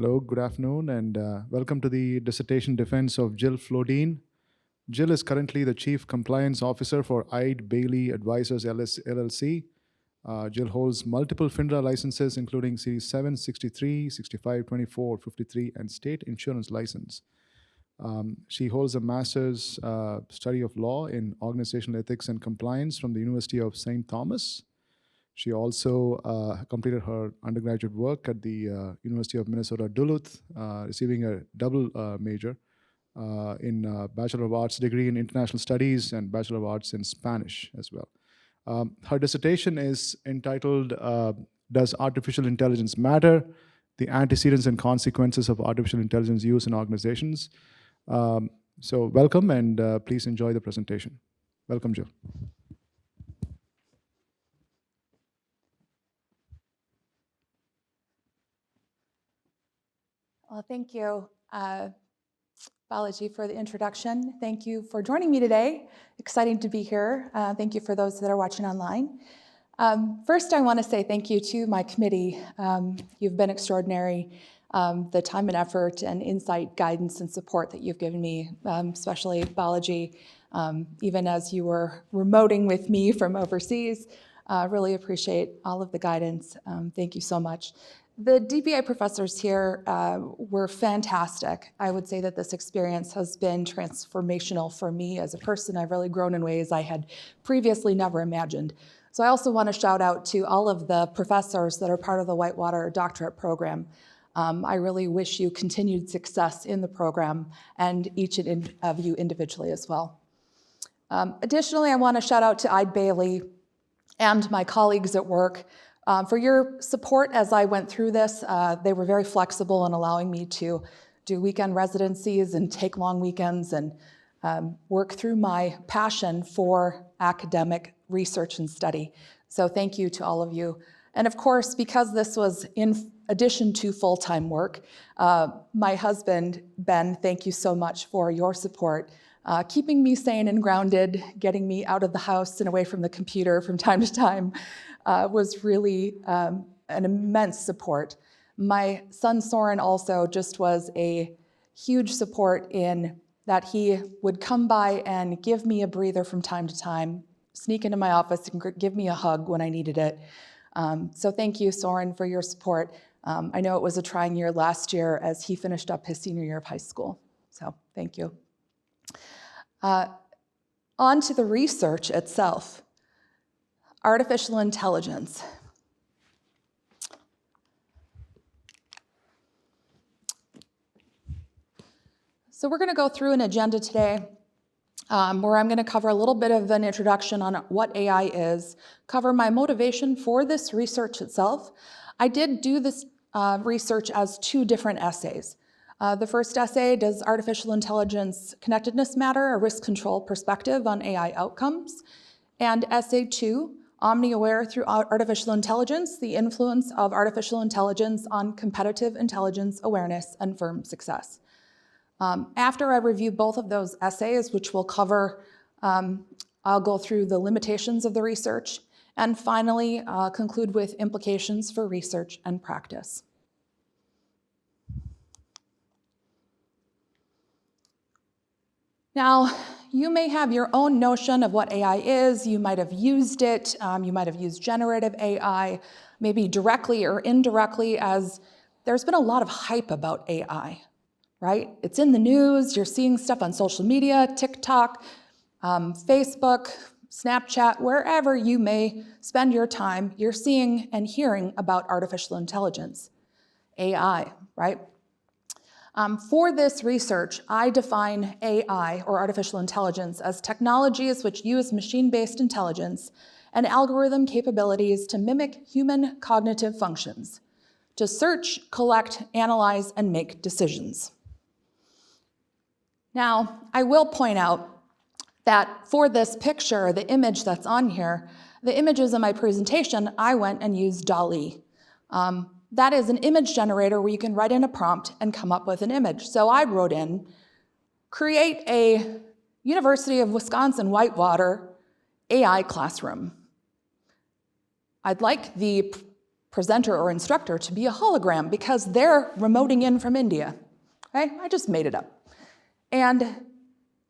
Hello, good afternoon, and welcome to the dissertation defense of Jill Floden. Jill is currently the Chief Compliance Officer for Eide Bailey Advisors LLC. Jill holds multiple FINRA licenses, including Series 7, 63, 65, 24, 53, and state insurance license. She holds a master's study of law in organizational ethics and compliance from the University of St. Thomas. She also completed her undergraduate work at the University of Minnesota Duluth, receiving a double major in Bachelor of Arts degree in International Studies and Bachelor of Arts in Spanish as well. Her dissertation is entitled, Does Artificial Intelligence Matter? The Antecedents and Consequences of Artificial Intelligence Use in Organizations. So welcome, and please enjoy the presentation. Welcome, Jill. Well, thank you, Balaji, for the introduction. Thank you for joining me today. Exciting to be here. Thank you for those that are watching online. First, I want to say thank you to my committee. You've been extraordinary. The time and effort and insight, guidance, and support that you've given me, especially Balaji, even as you were remoting with me from overseas. Really appreciate all of the guidance. Thank you so much. The DBA professors here were fantastic. I would say that this experience has been transformational for me as a person. I've really grown in ways I had previously never imagined. So I also want to shout out to all of the professors that are part of the Whitewater doctorate program. I really wish you continued success in the program, and each of you individually as well. Additionally, I want to shout out to Eide Bailey and my colleagues at work for your support as I went through this. They were very flexible in allowing me to do weekend residencies and take long weekends and work through my passion for academic research and study. So thank you to all of you. And of course, because this was in addition to full-time work, my husband, Ben, thank you so much for your support, keeping me sane and grounded, getting me out of the house and away from the computer from time to time. Was really an immense support. My son Soren also just was a huge support in that he would come by and give me a breather from time to time, sneak into my office and give me a hug when I needed it. So thank you, Soren, for your support. I know it was a trying year last year as he finished up his senior year of high school. So thank you. On to the research itself. Artificial intelligence. So we're going to go through an agenda today where I'm going to cover a little bit of an introduction on what AI is, cover my motivation for this research itself. I did do this research as 2 different essays. The first essay, Does Artificial Intelligence Connectedness Matter? A Risk Control Perspective on AI Outcomes. And essay 2, Omni-Aware Through Artificial Intelligence, the Influence of Artificial Intelligence on Competitive Intelligence Awareness and Firm Success. After I review both of those essays, which will cover, I'll go through the limitations of the research, and finally conclude with implications for research and practice. Now, you may have your own notion of what AI is. You might have used it. You might have used generative AI, maybe directly or indirectly, as there's been a lot of hype about AI, right? It's in the news. You're seeing stuff on social media, TikTok, Facebook, Snapchat, wherever you may spend your time, you're seeing and hearing about artificial intelligence, AI, right? For this research, I define AI, or artificial intelligence, as technologies which use machine-based intelligence and algorithm capabilities to mimic human cognitive functions, to search, collect, analyze, and make decisions. Now, I will point out that for this picture, the image that's on here, the images in my presentation, I went and used DALL-E. That is an image generator where you can write in a prompt and come up with an image. So I wrote in, create a University of Wisconsin-Whitewater AI classroom. I'd like the presenter or instructor to be a hologram because they're remoting in from India. Okay? I just made it up. And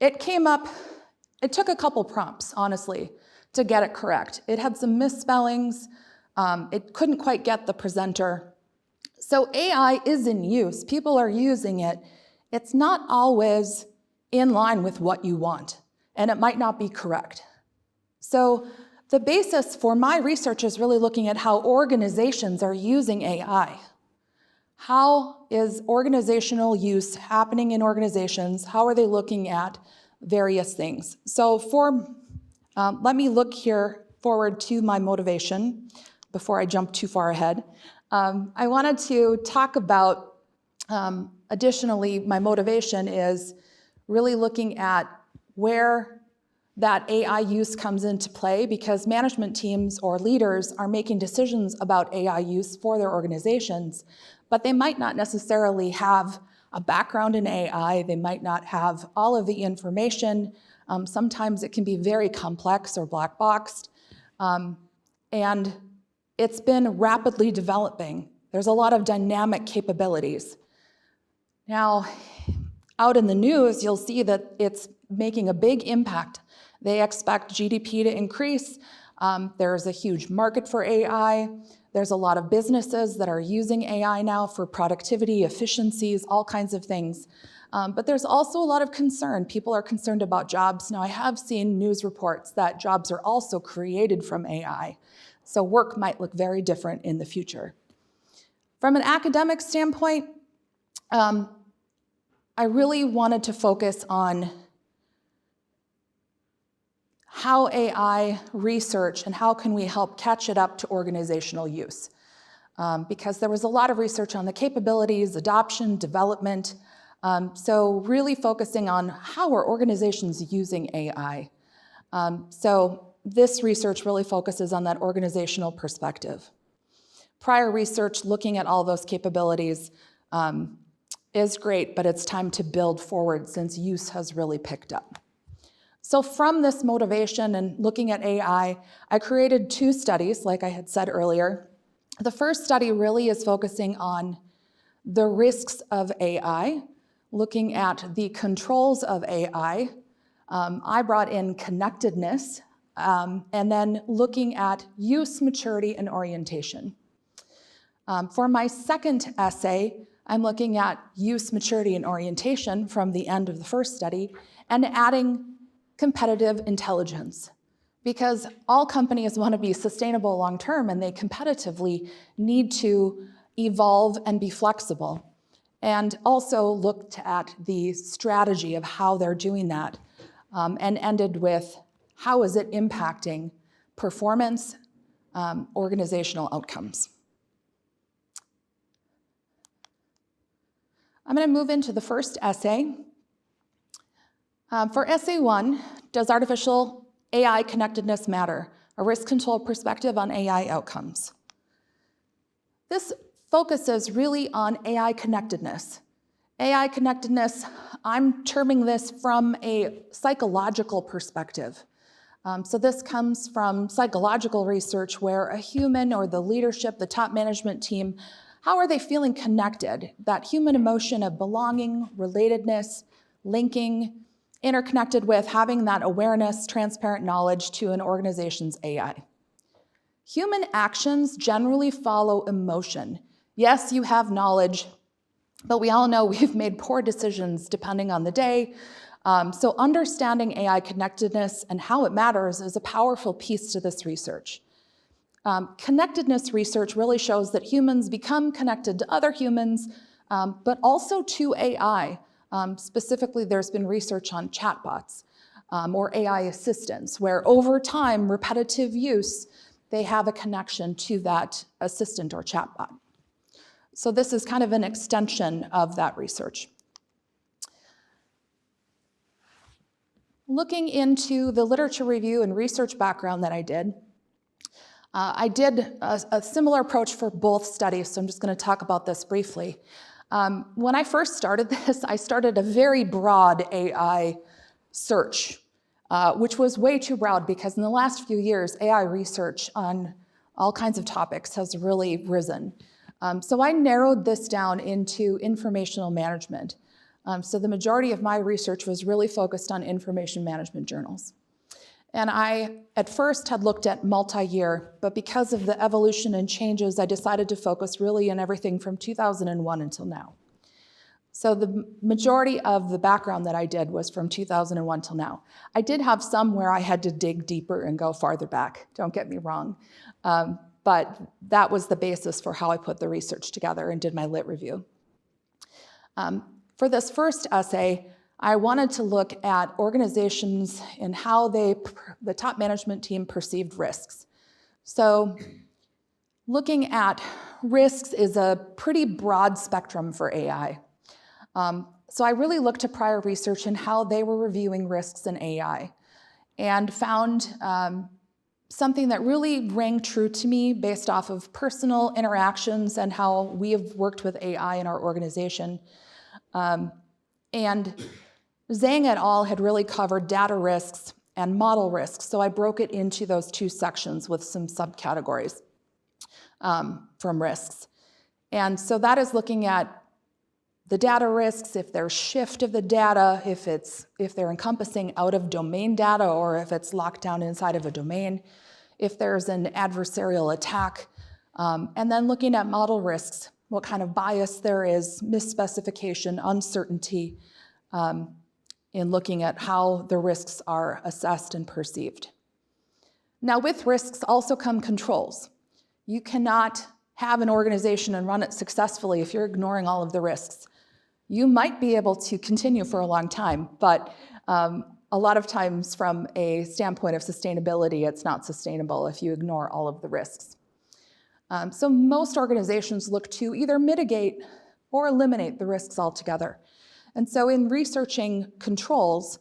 it came up, it took a couple prompts, honestly, to get it correct. It had some misspellings. It couldn't quite get the presenter. So AI is in use. People are using it. It's not always in line with what you want, and it might not be correct. So the basis for my research is really looking at how organizations are using AI. How is organizational use happening in organizations? How are they looking at various things? So let me look here forward to my motivation before I jump too far ahead. I wanted to talk about, additionally, my motivation is really looking at where that AI use comes into play, because management teams or leaders are making decisions about AI use for their organizations, but they might not necessarily have a background in AI. They might not have all of the information. Sometimes it can be very complex or black boxed. And it's been rapidly developing. There's a lot of dynamic capabilities. Now, out in the news, you'll see that it's making a big impact. They expect GDP to increase. There's a huge market for AI. There's a lot of businesses that are using AI now for productivity, efficiencies, all kinds of things. But there's also a lot of concern. People are concerned about jobs. Now, I have seen news reports that jobs are also created from AI. So work might look very different in the future. From an academic standpoint, I really wanted to focus on how AI research and how can we help catch it up to organizational use. Because there was a lot of research on the capabilities, adoption, development. So really focusing on how are organizations using AI. So this research really focuses on that organizational perspective. Prior research looking at all those capabilities is great, but it's time to build forward since use has really picked up. So from this motivation and looking at AI, I created 2 studies, like I had said earlier. The first study really is focusing on the risks of AI, looking at the controls of AI. I brought in connectedness, and then looking at use, maturity, and orientation. For my second essay, I'm looking at use, maturity, and orientation from the end of the first study and adding competitive intelligence, because all companies want to be sustainable long-term and they competitively need to evolve and be flexible, and also looked at the strategy of how they're doing that, and ended with how is it impacting performance, organizational outcomes. I'm going to move into the first essay. For essay 1, does artificial AI connectedness matter? A risk control perspective on AI outcomes. This focuses really on AI connectedness. AI connectedness, I'm terming this from a psychological perspective. So this comes from psychological research where a human or the leadership, the top management team, how are they feeling connected? That human emotion of belonging, relatedness, linking, interconnected with having that awareness, transparent knowledge to an organization's AI. Human actions generally follow emotion. Yes, you have knowledge, but we all know we've made poor decisions depending on the day. So understanding AI connectedness and how it matters is a powerful piece to this research. Connectedness research really shows that humans become connected to other humans, but also to AI. Specifically, there's been research on chatbots or AI assistants, where over time, repetitive use, they have a connection to that assistant or chatbot. So this is kind of an extension of that research. Looking into the literature review and research background that I did a similar approach for both studies, so I'm just going to talk about this briefly. When I first started this, I started a very broad AI search, which was way too broad because in the last few years, AI research on all kinds of topics has really risen. So I narrowed this down into informational management. So the majority of my research was really focused on information management journals. And I, at first, had looked at multi-year, but because of the evolution and changes, I decided to focus really on everything from 2001 until now. So the majority of the background that I did was from 2001 till now. I did have some where I had to dig deeper and go farther back, don't get me wrong. But that was the basis for how I put the research together and did my lit review. For this first essay, I wanted to look at organizations and how the top management team perceived risks. So looking at risks is a pretty broad spectrum for AI. So I really looked to prior research and how they were reviewing risks in AI and found something that really rang true to me based off of personal interactions and how we have worked with AI in our organization. And Zhang et al. Had really covered data risks and model risks, so I broke it into those two sections with some subcategories from risks. And so that is looking at the data risks, if there's shift of the data, if they're encompassing out-of-domain data or if it's locked down inside of a domain, if there's an adversarial attack, and then looking at model risks, what kind of bias there is, misspecification, uncertainty, in looking at how the risks are assessed and perceived. Now with risks also come controls. You cannot have an organization and run it successfully if you're ignoring all of the risks. You might be able to continue for a long time, but a lot of times from a standpoint of sustainability, it's not sustainable if you ignore all of the risks. So most organizations look to either mitigate or eliminate the risks altogether. And so in researching controls,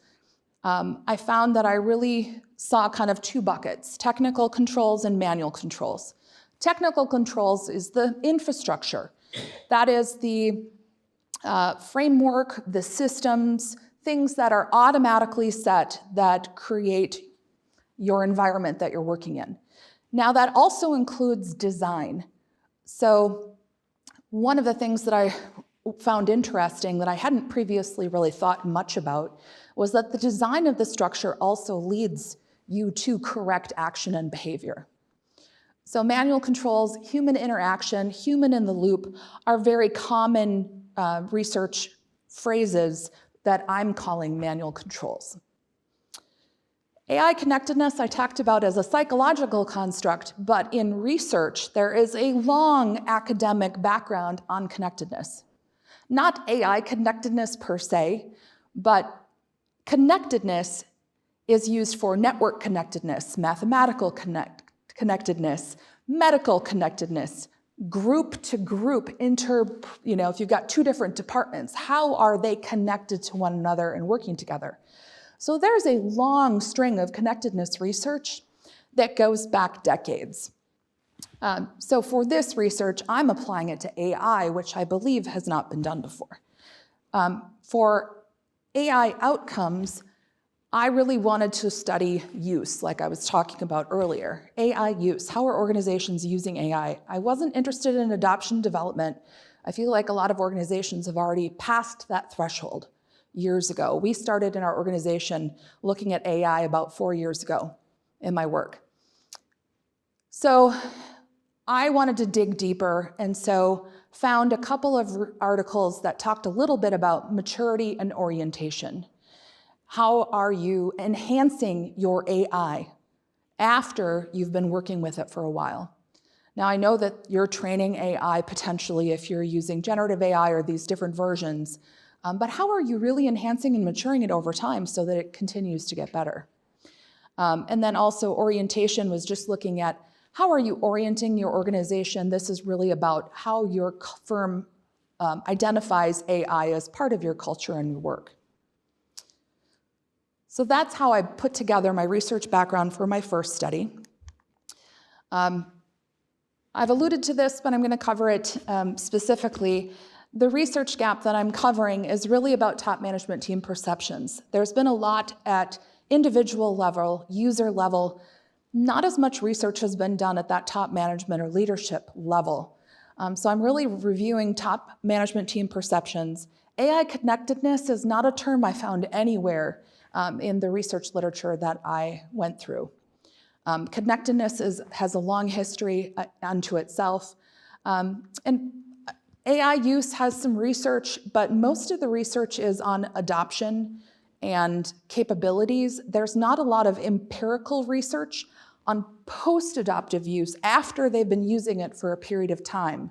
I found that I really saw kind of two buckets, technical controls and manual controls. Technical controls is the infrastructure. That is the framework, the systems, things that are automatically set that create your environment that you're working in. Now that also includes design. So one of the things that I found interesting that I hadn't previously really thought much about was that the design of the structure also leads you to correct action and behavior. So manual controls, human interaction, human in the loop are very common research phrases that I'm calling manual controls. AI connectedness I talked about as a psychological construct, but in research there is a long academic background on connectedness. Not AI connectedness per se, but connectedness is used for network connectedness, mathematical connectedness, medical connectedness, group to group, if you've got two different departments, how are they connected to one another and working together? So there's a long string of connectedness research that goes back decades. So for this research, I'm applying it to AI, which I believe has not been done before. For AI outcomes, I really wanted to study use, like I was talking about earlier. AI use, how are organizations using AI? I wasn't interested in adoption development. I feel like a lot of organizations have already passed that threshold years ago. We started in our organization looking at AI about 4 years ago in my work. So I wanted to dig deeper, and so found a couple of articles that talked a little bit about maturity and orientation. How are you enhancing your AI after you've been working with it for a while? Now, I know that you're training AI potentially if you're using generative AI or these different versions, but how are you really enhancing and maturing it over time so that it continues to get better? And then also orientation was just looking at how are you orienting your organization? This is really about how your firm identifies AI as part of your culture and your work. So that's how I put together my research background for my first study. I've alluded to this, but I'm going to cover it specifically. The research gap that I'm covering is really about top management team perceptions. There's been a lot at individual level, user level, not as much research has been done at that top management or leadership level. So I'm really reviewing top management team perceptions. AI connectedness is not a term I found anywhere in the research literature that I went through. Connectedness has a long history unto itself. And AI use has some research, but most of the research is on adoption and capabilities. There's not a lot of empirical research on post-adoptive use after they've been using it for a period of time.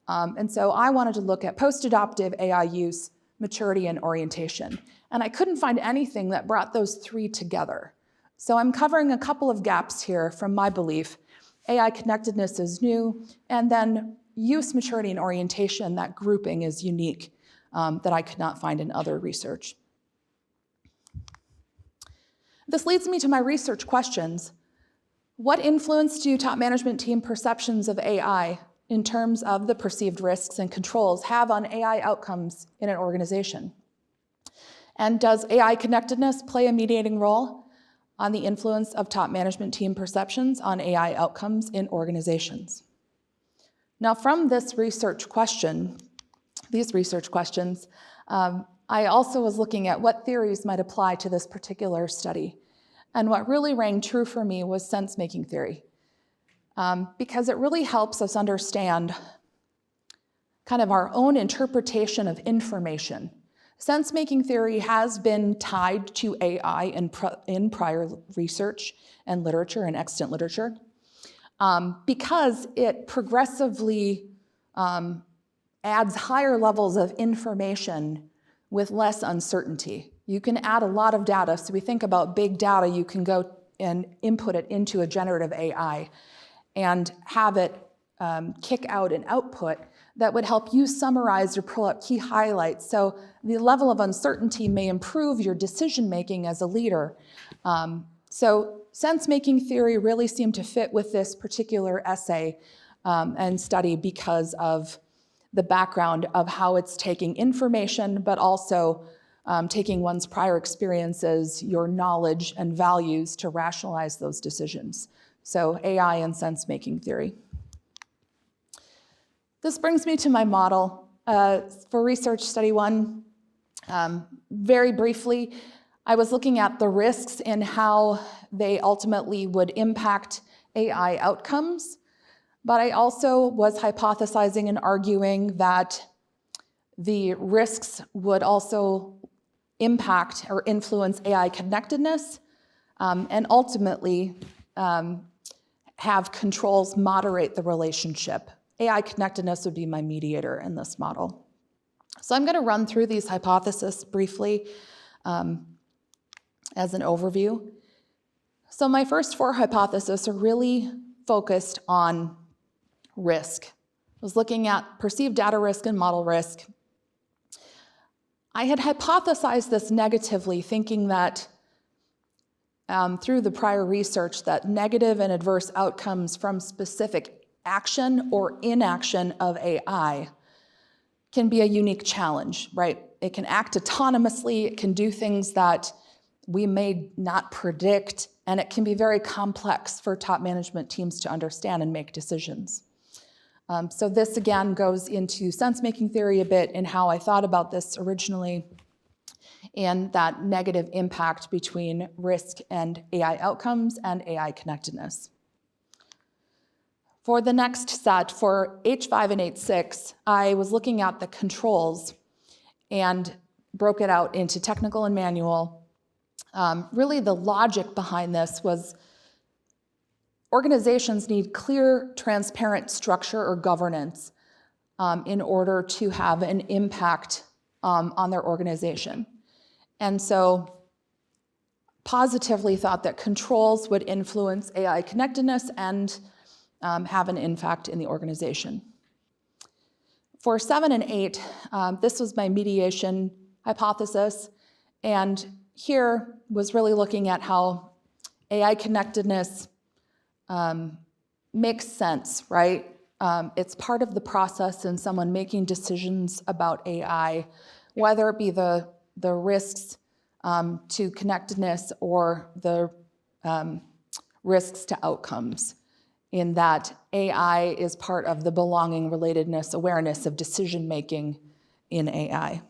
And so I wanted to look at post-adoptive AI use, maturity, and orientation. And I couldn't find anything that brought those three together. So I'm covering a couple of gaps here from my belief. AI connectedness is new, and then use, maturity, and orientation, that grouping is unique that I could not find in other research. This leads me to my research questions. What influence do top management team perceptions of AI in terms of the perceived risks and controls have on AI outcomes in an organization? And does AI connectedness play a mediating role on the influence of top management team perceptions on AI outcomes in organizations? Now, from these research questions, I also was looking at what theories might apply to this particular study. And what really rang true for me was sense-making theory, because it really helps us understand kind of our own interpretation of information. Sense-making theory has been tied to AI in prior research and literature and extant literature because it progressively adds higher levels of information with less uncertainty. You can add a lot of data. So we think about big data, you can go and input it into a generative AI and have it kick out an output that would help you summarize or pull out key highlights. So the level of uncertainty may improve your decision-making as a leader. So sense-making theory really seemed to fit with this particular essay and study because of the background of how it's taking information, but also taking one's prior experiences, your knowledge and values to rationalize those decisions. So AI and sense-making theory. This brings me to my model for research study one. Very briefly, I was looking at the risks and how they ultimately would impact AI outcomes, but I also was hypothesizing and arguing that the risks would also impact or influence AI connectedness and ultimately have controls moderate the relationship. AI connectedness would be my mediator in this model. So I'm going to run through these hypotheses briefly as an overview. So my first four hypotheses are really focused on risk. I was looking at perceived data risk and model risk. I had hypothesized this negatively, thinking that through the prior research that negative and adverse outcomes from specific action or inaction of AI can be a unique challenge, right? It can act autonomously, it can do things that we may not predict, and it can be very complex for top management teams to understand and make decisions. So this again goes into sense-making theory a bit and how I thought about this originally and that negative impact between risk and AI outcomes and AI connectedness. For the next set, for H5 and H6, I was looking at the controls and broke it out into technical and manual. Really the logic behind this was organizations need clear, transparent structure or governance in order to have an impact on their organization. And so positively thought that controls would influence AI connectedness and have an impact in the organization. For 7 and 8, this was my mediation hypothesis, and here was really looking at how AI connectedness makes sense, right? It's part of the process in someone making decisions about AI, whether it be the risks to connectedness or the risks to outcomes, in that AI is part of the belonging, relatedness, awareness of decision-making in AI.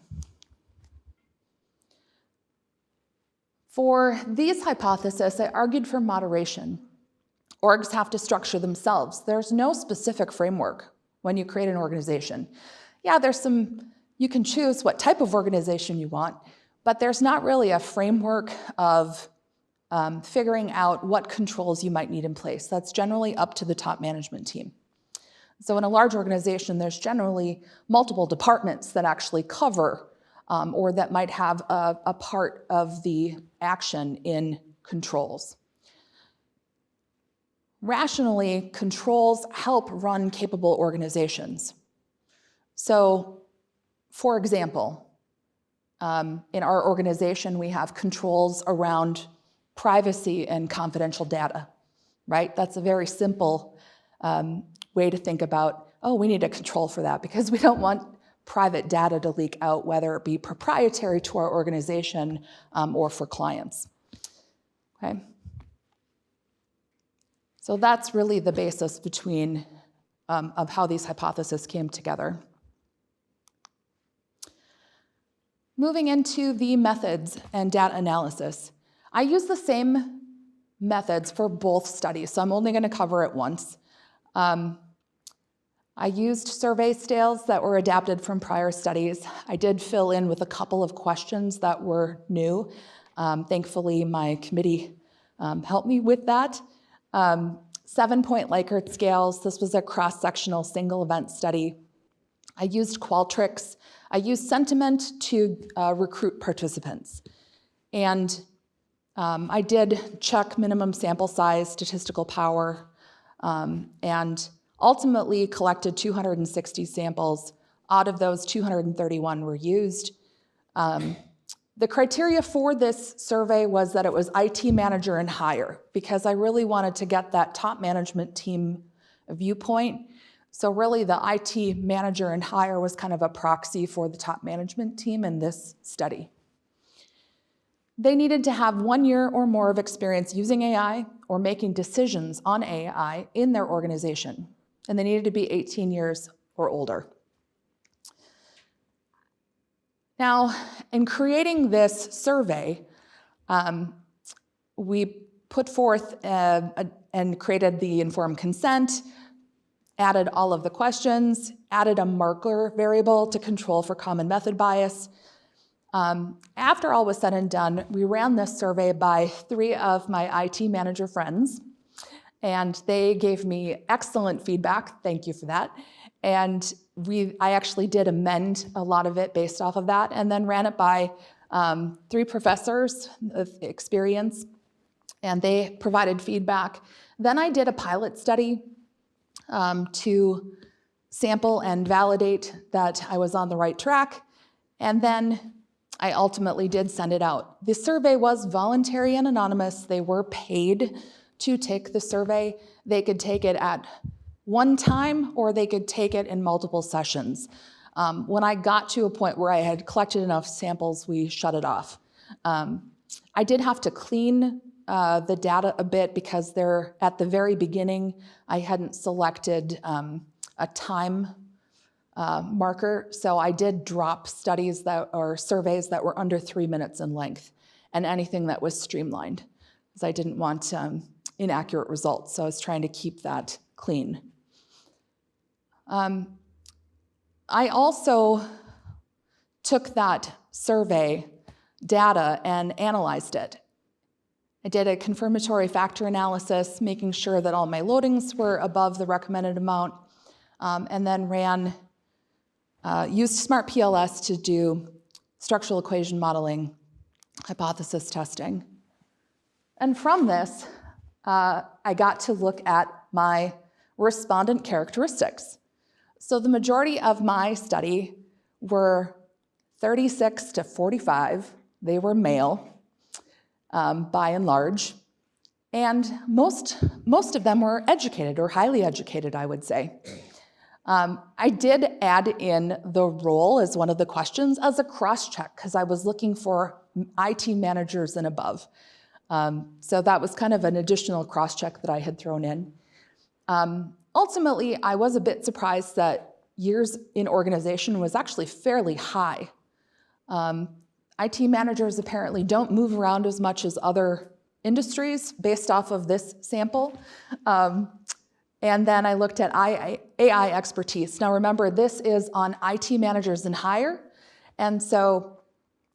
For these hypotheses, I argued for moderation. Orgs have to structure themselves. There's no specific framework when you create an organization. Yeah, you can choose what type of organization you want, but there's not really a framework of figuring out what controls you might need in place. That's generally up to the top management team. So in a large organization, there's generally multiple departments that actually cover or that might have a part of the action in controls. Rationally, controls help run capable organizations. So, for example, in our organization, we have controls around privacy and confidential data, right? That's a very simple way to think about, oh, we need a control for that because we don't want private data to leak out, whether it be proprietary to our organization or for clients, okay? So that's really the basis of how these hypotheses came together. Moving into the methods and data analysis. I use the same methods for both studies, so I'm only going to cover it once. I used survey scales that were adapted from prior studies. I did fill in with a couple of questions that were new. Thankfully, my committee helped me with that. 7-point Likert scales. This was a cross-sectional single event study. I used Qualtrics. I used sentiment to recruit participants. And I did check minimum sample size, statistical power, and ultimately collected 260 samples. Out of those, 231 were used. The criteria for this survey was that it was IT manager and higher, because I really wanted to get that top management team viewpoint. So really the IT manager and higher was kind of a proxy for the top management team in this study. They needed to have 1 year or more of experience using AI or making decisions on AI in their organization. And they needed to be 18 years or older. Now, in creating this survey, we put forth and created the informed consent, added all of the questions, added a marker variable to control for common method bias. After all was said and done, we ran this survey by 3 of my IT manager friends, and they gave me excellent feedback. Thank you for that. And I actually did amend a lot of it based off of that, and then ran it by 3 professors of experience, and they provided feedback. Then I did a pilot study to sample and validate that I was on the right track, and then I ultimately did send it out. The survey was voluntary and anonymous. They were paid to take the survey. They could take it at one time, or they could take it in multiple sessions. When I got to a point where I had collected enough samples, we shut it off. I did have to clean the data a bit because at the very beginning, I hadn't selected a time marker, so I did drop studies or surveys that were under 3 minutes in length, and anything that was streamlined, because I didn't want inaccurate results, so I was trying to keep that clean. I also took that survey data and analyzed it. I did a confirmatory factor analysis, making sure that all my loadings were above the recommended amount, and then used Smart PLS to do structural equation modeling, hypothesis testing. And from this, I got to look at my respondent characteristics. So the majority of my study were 36 to 45. They were male, by and large. And most of them were educated or highly educated, I would say. I did add in the role as one of the questions as a cross-check, because I was looking for IT managers and above. So that was kind of an additional cross-check that I had thrown in. Ultimately, I was a bit surprised that years in organization was actually fairly high. IT managers apparently don't move around as much as other industries based off of this sample. And then I looked at AI expertise. Now remember, this is on IT managers and higher, and so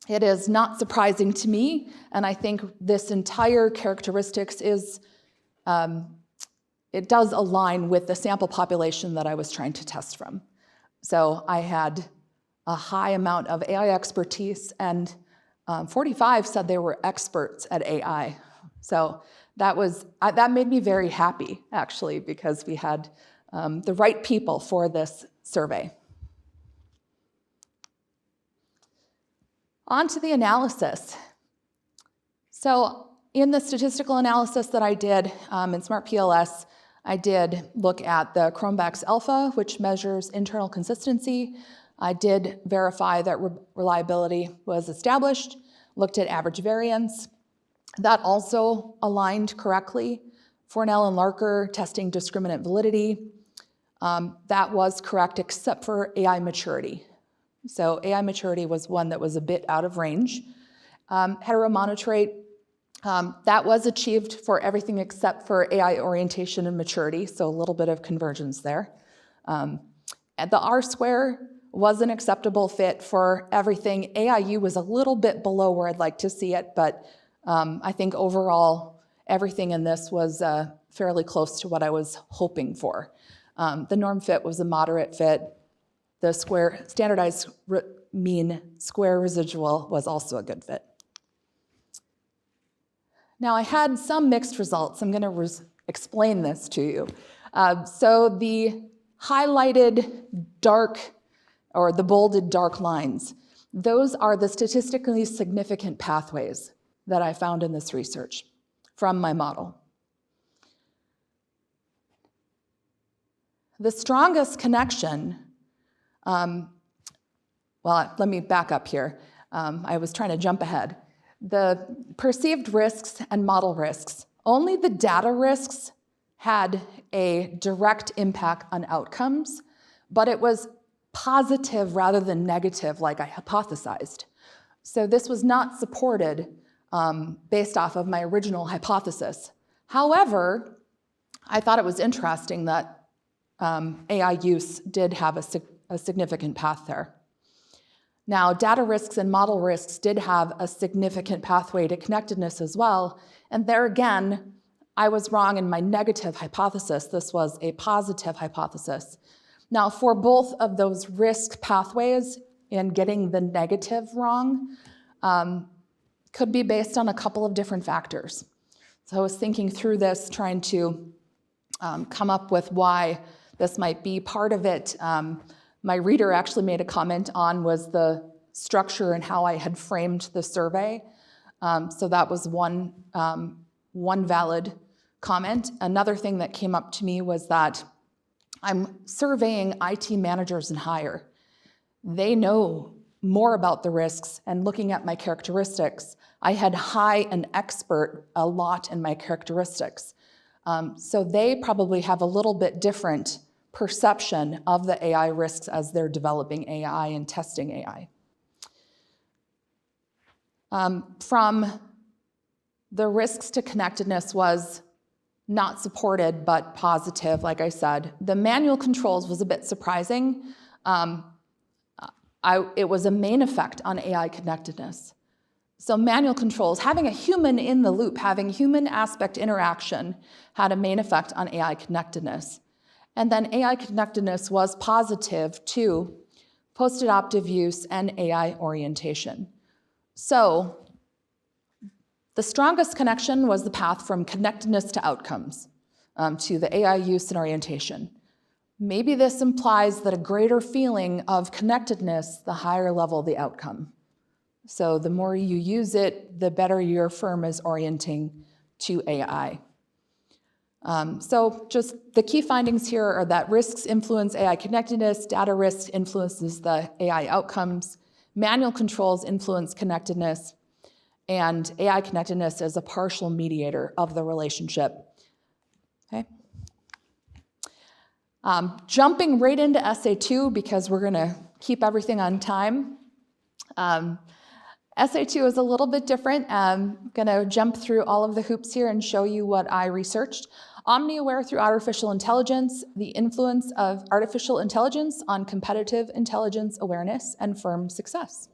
it is not surprising to me, and I think this entire characteristics is, it does align with the sample population that I was trying to test from. So I had a high amount of AI expertise, and 45 said they were experts at AI. So that made me very happy, actually, because we had the right people for this survey. On to the analysis. So in the statistical analysis that I did in Smart PLS, I did look at the Cronbach's alpha, which measures internal consistency. I did verify that reliability was established, looked at average variance. That also aligned correctly. Fornell and Larker testing discriminant validity. That was correct except for AI maturity. So AI maturity was one that was a bit out of range. Heteromonotrate, that was achieved for everything except for AI orientation and maturity, so a little bit of convergence there. At the R-square was an acceptable fit for everything. AIU was a little bit below where I'd like to see it, but I think overall everything in this was fairly close to what I was hoping for. The norm fit was a moderate fit. The standardized mean square residual was also a good fit. Now I had some mixed results. I'm going to explain this to you. So the highlighted dark, or the bolded dark lines, those are the statistically significant pathways that I found in this research from my model. The strongest connection, well, let me back up here. I was trying to jump ahead. The perceived risks and model risks, only the data risks had a direct impact on outcomes, but it was positive rather than negative like I hypothesized. So this was not supported based off of my original hypothesis. However, I thought it was interesting that AI use did have a significant path there. Now, data risks and model risks did have a significant pathway to connectedness as well, and there again, I was wrong in my negative hypothesis. This was a positive hypothesis. Now, for both of those risk pathways and getting the negative wrong could be based on a couple of different factors. So I was thinking through this, trying to come up with why this might be. Part of it, my reader actually made a comment on was the structure and how I had framed the survey. So that was one valid comment. Another thing that came up to me was that I'm surveying IT managers and higher. They know more about the risks, and looking at my characteristics, I had high and expert a lot in my characteristics. So they probably have a little bit different perception of the AI risks as they're developing AI and testing AI. From the risks to connectedness was not supported, but positive, like I said. The manual controls was a bit surprising. It was a main effect on AI connectedness. So manual controls, having a human in the loop, having human aspect interaction had a main effect on AI connectedness. And then AI connectedness was positive to post-adoptive use and AI orientation. So the strongest connection was the path from connectedness to outcomes, to the AI use and orientation. Maybe this implies that a greater feeling of connectedness, the higher level the outcome. So the more you use it, the better your firm is orienting to AI. So just the key findings here are that risks influence AI connectedness, data risk influences the AI outcomes, manual controls influence connectedness, and AI connectedness is a partial mediator of the relationship. Okay. Jumping right into Essay 2, because we're going to keep everything on time. Essay 2 is a little bit different. I'm going to jump through all of the hoops here and show you what I researched. Omni-aware through artificial intelligence, the influence of artificial intelligence on competitive intelligence awareness and firm success.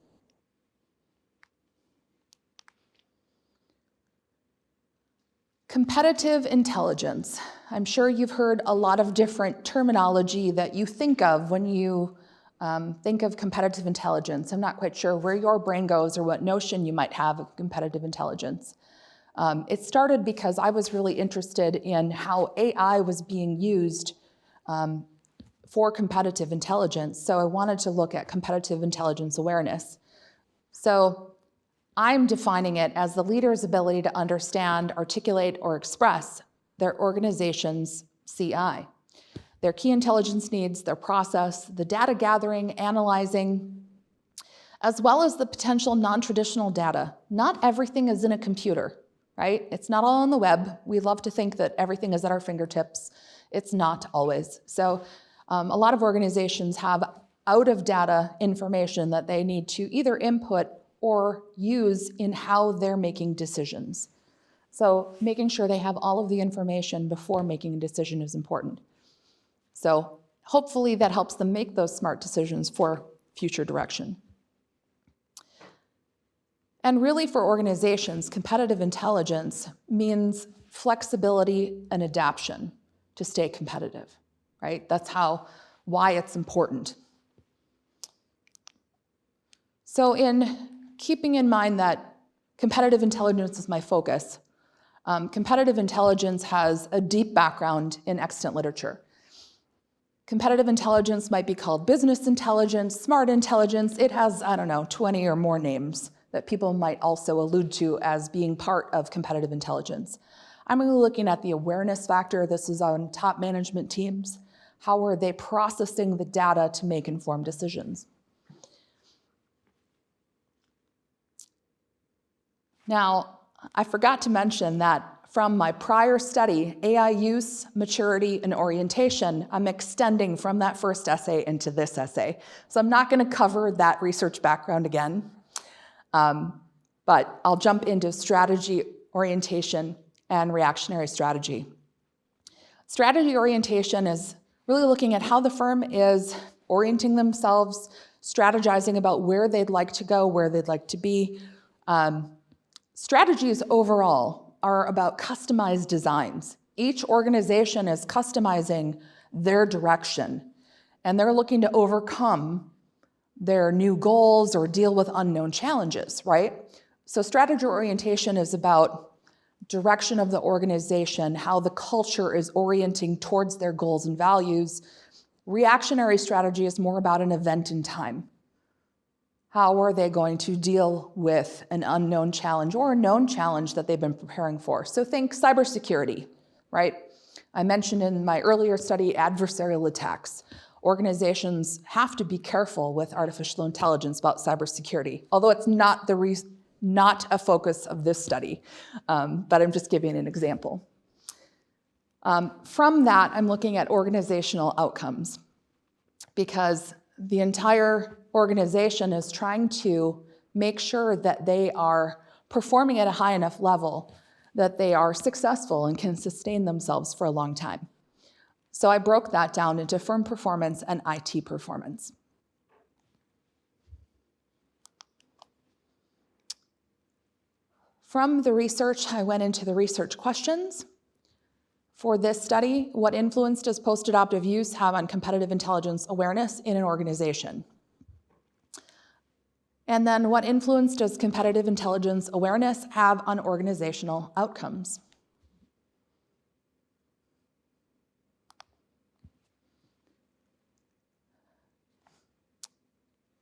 Competitive intelligence. I'm sure you've heard a lot of different terminology that you think of when you think of competitive intelligence. I'm not quite sure where your brain goes or what notion you might have of competitive intelligence. It started because I was really interested in how AI was being used for competitive intelligence, so I wanted to look at competitive intelligence awareness. So I'm defining it as the leader's ability to understand, articulate, or express their organization's CI, their key intelligence needs, their process, the data gathering, analyzing, as well as the potential non-traditional data. Not everything is in a computer, right? It's not all on the web. We love to think that everything is at our fingertips. It's not always. So a lot of organizations have out-of-data information that they need to either input or use in how they're making decisions. So making sure they have all of the information before making a decision is important. So hopefully that helps them make those smart decisions for future direction. And really for organizations, competitive intelligence means flexibility and adaptation to stay competitive, right? That's why it's important. So in keeping in mind that competitive intelligence is my focus, competitive intelligence has a deep background in extant literature. Competitive intelligence might be called business intelligence, smart intelligence. It has, 20 or more names that people might also allude to as being part of competitive intelligence. I'm really looking at the awareness factor. This is on top management teams. How are they processing the data to make informed decisions? Now, I forgot to mention that from my prior study, AI use, maturity, and orientation, I'm extending from that first essay into this essay. So I'm not going to cover that research background again, but I'll jump into strategy, orientation, and reactionary strategy. Strategy orientation is really looking at how the firm is orienting themselves, strategizing about where they'd like to go, where they'd like to be. Strategies overall are about customized designs. Each organization is customizing their direction, and they're looking to overcome their new goals or deal with unknown challenges, right? So strategy orientation is about direction of the organization, how the culture is orienting towards their goals and values. Reactionary strategy is more about an event in time. How are they going to deal with an unknown challenge or a known challenge that they've been preparing for? So think cybersecurity, right? I mentioned in my earlier study adversarial attacks. Organizations have to be careful with artificial intelligence about cybersecurity, although it's not a focus of this study, but I'm just giving an example. From that, I'm looking at organizational outcomes, because the entire organization is trying to make sure that they are performing at a high enough level that they are successful and can sustain themselves for a long time. So I broke that down into firm performance and IT performance. From the research, I went into the research questions. For this study, what influence does post-adoptive use have on competitive intelligence awareness in an organization? And then what influence does competitive intelligence awareness have on organizational outcomes?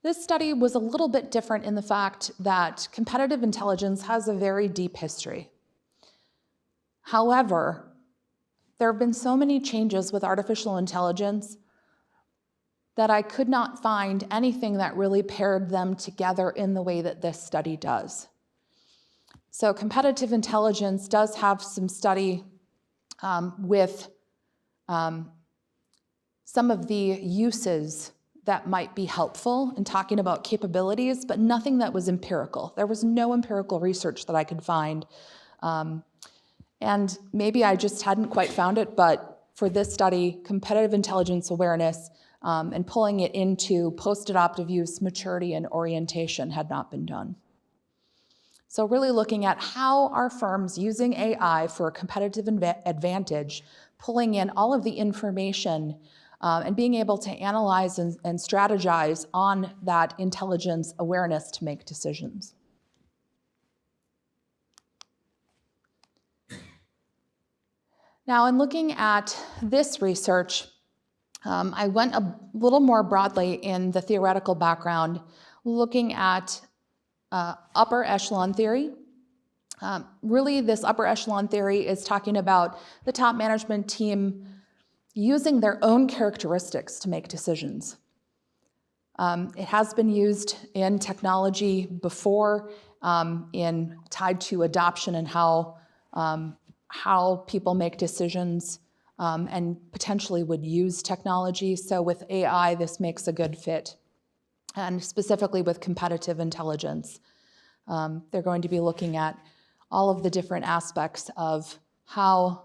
This study was a little bit different in the fact that competitive intelligence has a very deep history. However, there have been so many changes with artificial intelligence that I could not find anything that really paired them together in the way that this study does. So competitive intelligence does have some study with some of the uses that might be helpful in talking about capabilities, but nothing that was empirical. There was no empirical research that I could find. And maybe I just hadn't quite found it, but for this study, competitive intelligence awareness and pulling it into post-adoptive use, maturity, and orientation had not been done. So really looking at how are firms using AI for a competitive advantage, pulling in all of the information and being able to analyze and strategize on that intelligence awareness to make decisions. Now, in looking at this research, I went a little more broadly in the theoretical background, looking at upper echelon theory. Really, this upper echelon theory is talking about the top management team using their own characteristics to make decisions. It has been used in technology before, tied to adoption and how people make decisions and potentially would use technology. So with AI, this makes a good fit. And specifically with competitive intelligence, they're going to be looking at all of the different aspects of how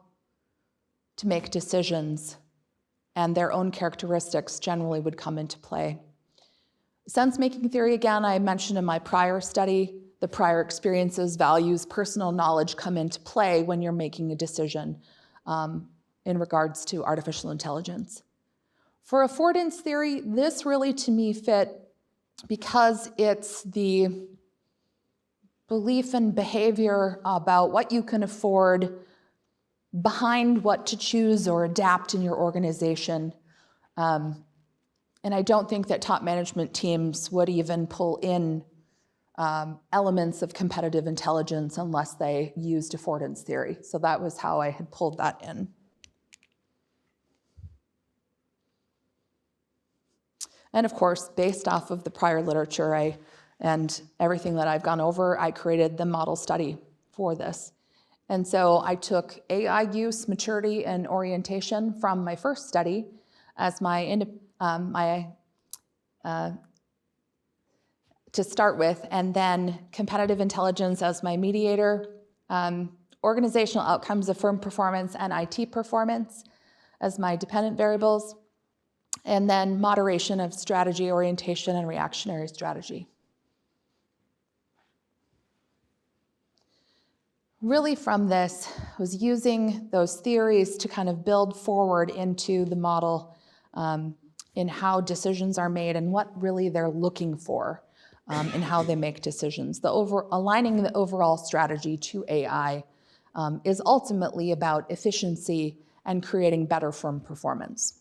to make decisions, and their own characteristics generally would come into play. Sense-making theory, again, I mentioned in my prior study, the prior experiences, values, personal knowledge come into play when you're making a decision in regards to artificial intelligence. For affordance theory, this really, to me, fit because it's the belief and behavior about what you can afford behind what to choose or adapt in your organization. And I don't think that top management teams would even pull in elements of competitive intelligence unless they used affordance theory. So that was how I had pulled that in. And of course, based off of the prior literature and everything that I've gone over, I created the model study for this. And so I took AI use, maturity, and orientation from my first study as to start with, and then competitive intelligence as my mediator, organizational outcomes of firm performance and IT performance as my dependent variables, and then moderation of strategy, orientation, and reactionary strategy. Really from this was using those theories to kind of build forward into the model in how decisions are made and what really they're looking for in how they make decisions. Aligning the overall strategy to AI is ultimately about efficiency and creating better firm performance.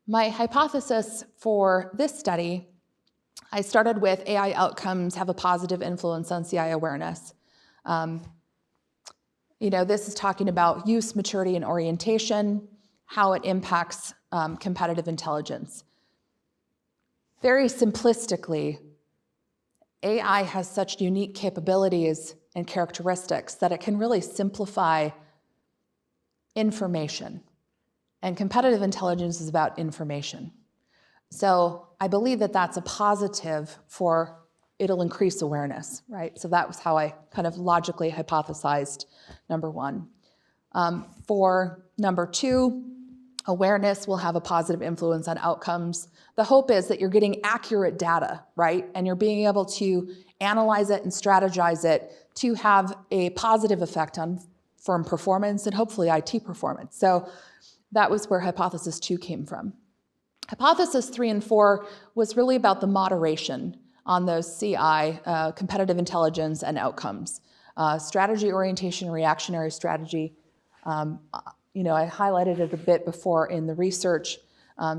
My hypothesis for this study, I started with AI outcomes have a positive influence on CI awareness. This is talking about use, maturity, and orientation, how it impacts competitive intelligence. Very simplistically, AI has such unique capabilities and characteristics that it can really simplify information. And competitive intelligence is about information. So I believe that that's a positive for it'll increase awareness, right? So that was how I kind of logically hypothesized number one. For number two, awareness will have a positive influence on outcomes. The hope is that you're getting accurate data, right? And you're being able to analyze it and strategize it to have a positive effect on firm performance and hopefully IT performance. So that was where hypothesis 2 came from. Hypothesis 3 and 4 was really about the moderation on those CI, competitive intelligence and outcomes. Strategy, orientation, reactionary strategy. I highlighted it a bit before in the research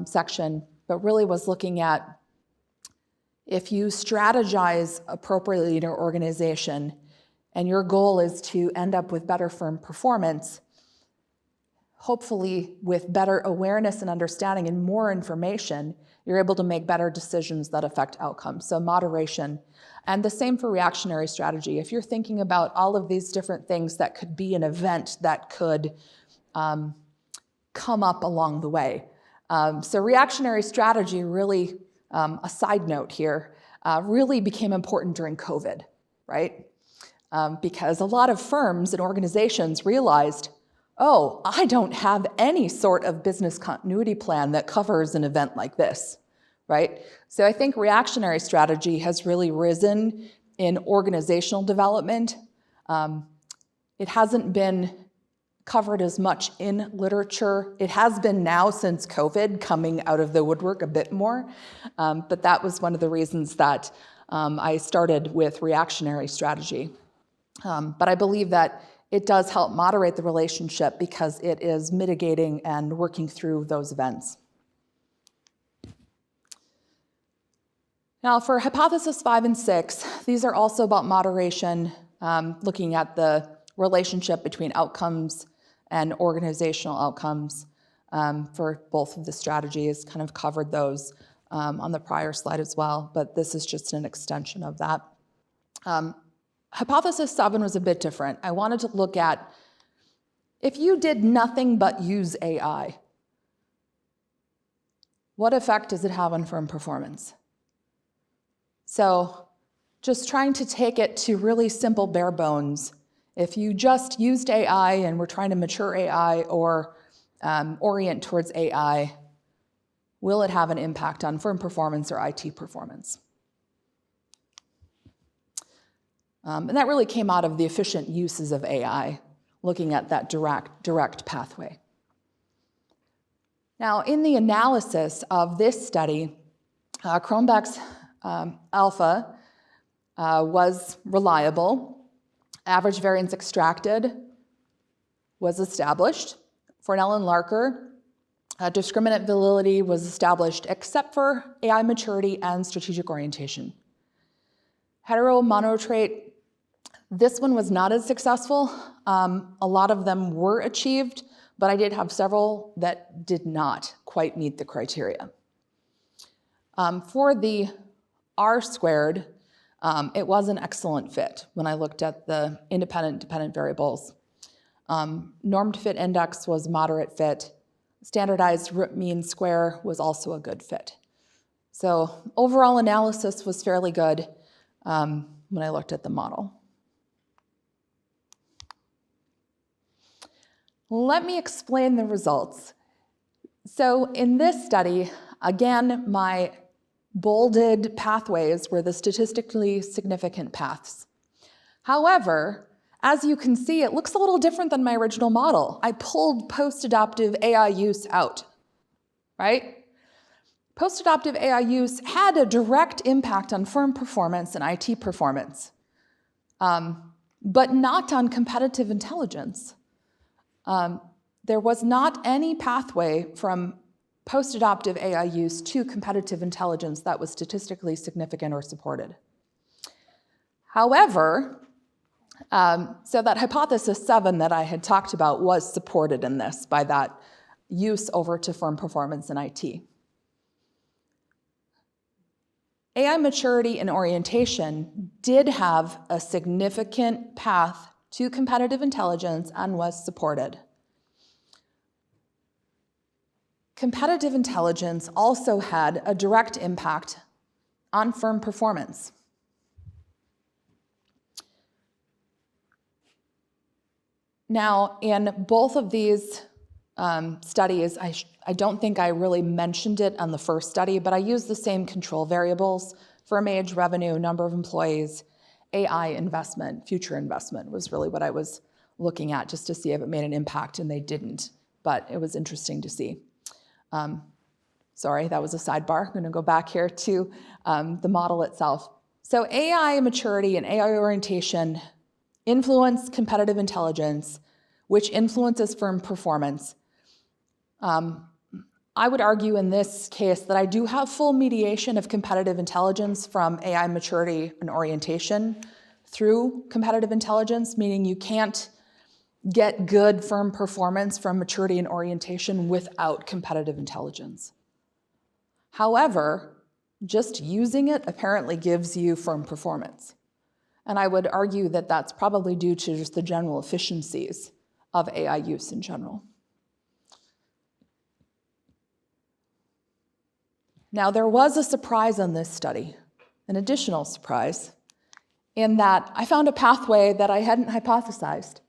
section, but really was looking at if you strategize appropriately in your organization and your goal is to end up with better firm performance, hopefully with better awareness and understanding and more information, you're able to make better decisions that affect outcomes. So moderation. And the same for reactionary strategy. If you're thinking about all of these different things that could be an event that could come up along the way. So reactionary strategy really, a side note here, really became important during COVID, right? Because a lot of firms and organizations realized, oh, I don't have any sort of business continuity plan that covers an event like this, right? So I think reactionary strategy has really risen in organizational development. It hasn't been covered as much in literature. It has been now since COVID, coming out of the woodwork a bit more, but that was one of the reasons that I started with reactionary strategy. But I believe that it does help moderate the relationship because it is mitigating and working through those events. Now for hypothesis 5 and 6, these are also about moderation, looking at the relationship between outcomes and organizational outcomes for both of the strategies. Kind of covered those on the prior slide as well, but this is just an extension of that. Hypothesis 7 was a bit different. I wanted to look at if you did nothing but use AI, what effect does it have on firm performance? So just trying to take it to really simple bare bones. If you just used AI and were trying to mature AI or orient towards AI, will it have an impact on firm performance or IT performance? And that really came out of the efficient uses of AI, looking at that direct pathway. Now, in the analysis of this study, Cronbach's alpha was reliable. Average variance extracted was established. Fornell and Larker, discriminant validity was established except for AI maturity and strategic orientation. Hetero-monotrait, this one was not as successful. A lot of them were achieved, but I did have several that did not quite meet the criteria. For the R squared, it was an excellent fit when I looked at the independent dependent variables. Normed fit index was moderate fit. Standardized root mean square was also a good fit. So overall analysis was fairly good when I looked at the model. Let me explain the results. So in this study, again, my bolded pathways were the statistically significant paths. However, as you can see, it looks a little different than my original model. I pulled post-adoptive AI use out, right? Post-adoptive AI use had a direct impact on firm performance and IT performance, but not on competitive intelligence. There was not any pathway from post-adoptive AI use to competitive intelligence that was statistically significant or supported. However, so that hypothesis 7 that I had talked about was supported in this by that use over to firm performance in IT. AI maturity and orientation did have a significant path to competitive intelligence and was supported. Competitive intelligence also had a direct impact on firm performance. Now, in both of these studies, I don't think I really mentioned it on the first study, but I used the same control variables: firm age, revenue, number of employees, AI investment, future investment was really what I was looking at just to see if it made an impact, and they didn't, but it was interesting to see. Sorry, that was a sidebar. I'm going to go back here to the model itself. So AI maturity and AI orientation influence competitive intelligence, which influences firm performance. I would argue in this case that I do have full mediation of competitive intelligence from AI maturity and orientation through competitive intelligence, meaning you can't get good firm performance from maturity and orientation without competitive intelligence. However, just using it apparently gives you firm performance. And I would argue that that's probably due to just the general efficiencies of AI use in general. Now, there was a surprise on this study, an additional surprise, in that I found a pathway that I hadn't hypothesized.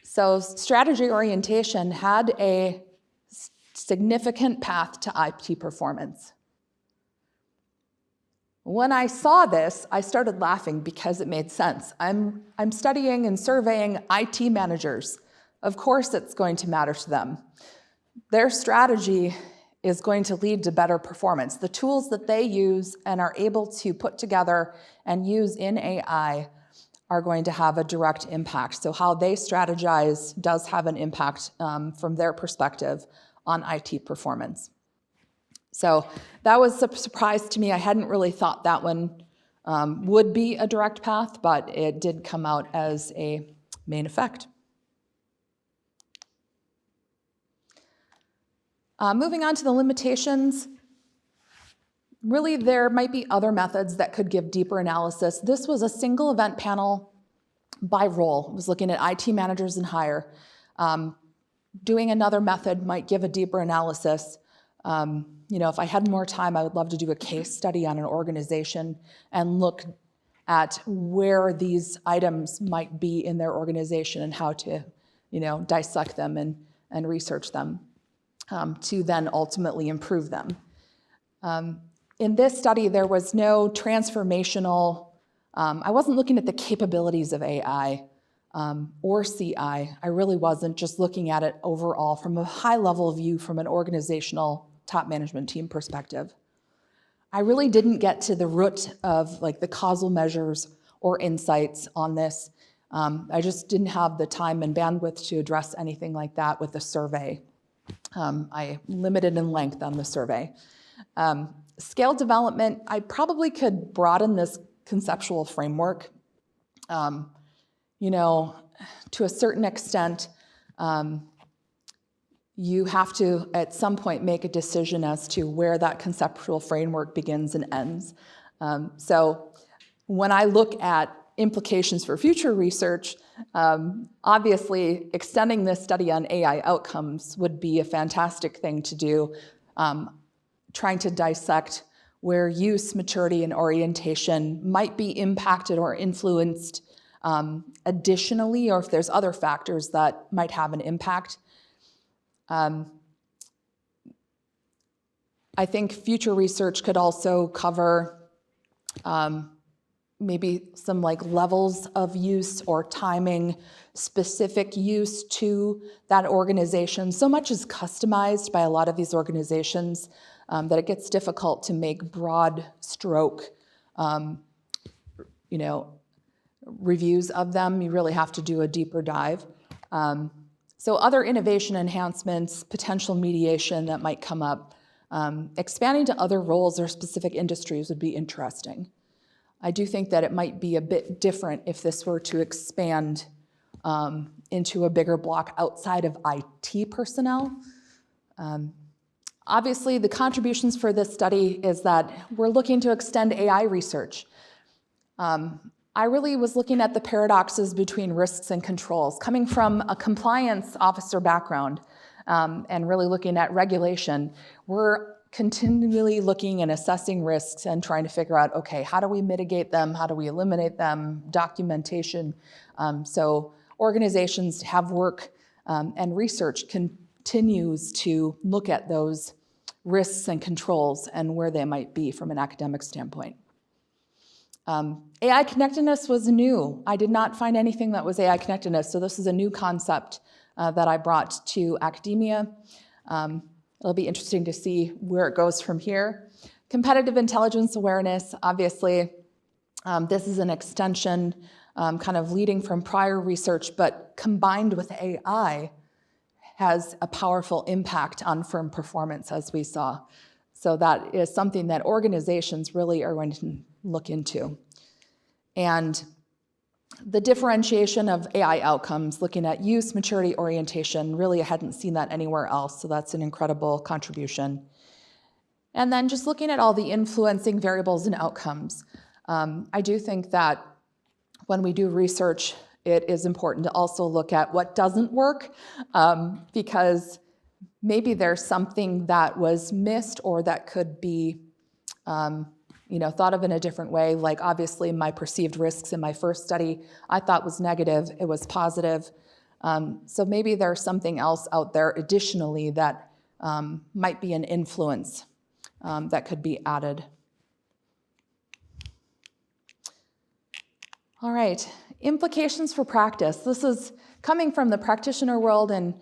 So strategy orientation had a significant path to IT performance. When I saw this, I started laughing because it made sense. I'm studying and surveying IT managers. Of course it's going to matter to them. Their strategy is going to lead to better performance. The tools that they use and are able to put together and use in AI are going to have a direct impact. So how they strategize does have an impact from their perspective on IT performance. So that was a surprise to me. I hadn't really thought that one would be a direct path, but it did come out as a main effect. Moving on to the limitations, really there might be other methods that could give deeper analysis. This was a single event panel by role. It was looking at IT managers and higher. Doing another method might give a deeper analysis. If I had more time, I would love to do a case study on an organization and look at where these items might be in their organization and how to, dissect them and research them to then ultimately improve them. In this study, there was no transformational, I wasn't looking at the capabilities of AI or CI. I really wasn't, just looking at it overall from a high-level view from an organizational top management team perspective. I really didn't get to the root of the causal measures or insights on this. I just didn't have the time and bandwidth to address anything like that with the survey. I limited in length on the survey. Scale development, I probably could broaden this conceptual framework. To a certain extent, you have to, at some point, make a decision as to where that conceptual framework begins and ends. So when I look at implications for future research, obviously extending this study on AI outcomes would be a fantastic thing to do, trying to dissect where use, maturity, and orientation might be impacted or influenced additionally, or if there's other factors that might have an impact. I think future research could also cover maybe some levels of use or timing specific use to that organization. So much is customized by a lot of these organizations that it gets difficult to make broad stroke, reviews of them. You really have to do a deeper dive. So other innovation enhancements, potential mediation that might come up, expanding to other roles or specific industries would be interesting. I do think that it might be a bit different if this were to expand into a bigger block outside of IT personnel. Obviously, the contributions for this study is that we're looking to extend AI research. I really was looking at the paradoxes between risks and controls. Coming from a compliance officer background and really looking at regulation, we're continually looking and assessing risks and trying to figure out, okay, how do we mitigate them? How do we eliminate them? Documentation. So organizations have work and research continues to look at those risks and controls and where they might be from an academic standpoint. AI connectedness was new. I did not find anything that was AI connectedness, so this is a new concept that I brought to academia. It'll be interesting to see where it goes from here. Competitive intelligence awareness, obviously, this is an extension kind of leading from prior research, but combined with AI has a powerful impact on firm performance, as we saw. So that is something that organizations really are going to look into. And The differentiation of AI outcomes, looking at use, maturity, orientation, really I hadn't seen that anywhere else, so that's an incredible contribution. And then just looking at all the influencing variables and outcomes. I do think that when we do research, it is important to also look at what doesn't work, because maybe there's something that was missed or that could be thought of in a different way. Like obviously my perceived risks in my first study, I thought was negative, it was positive. So maybe there's something else out there additionally that might be an influence that could be added. All right, implications for practice. This is coming from the practitioner world and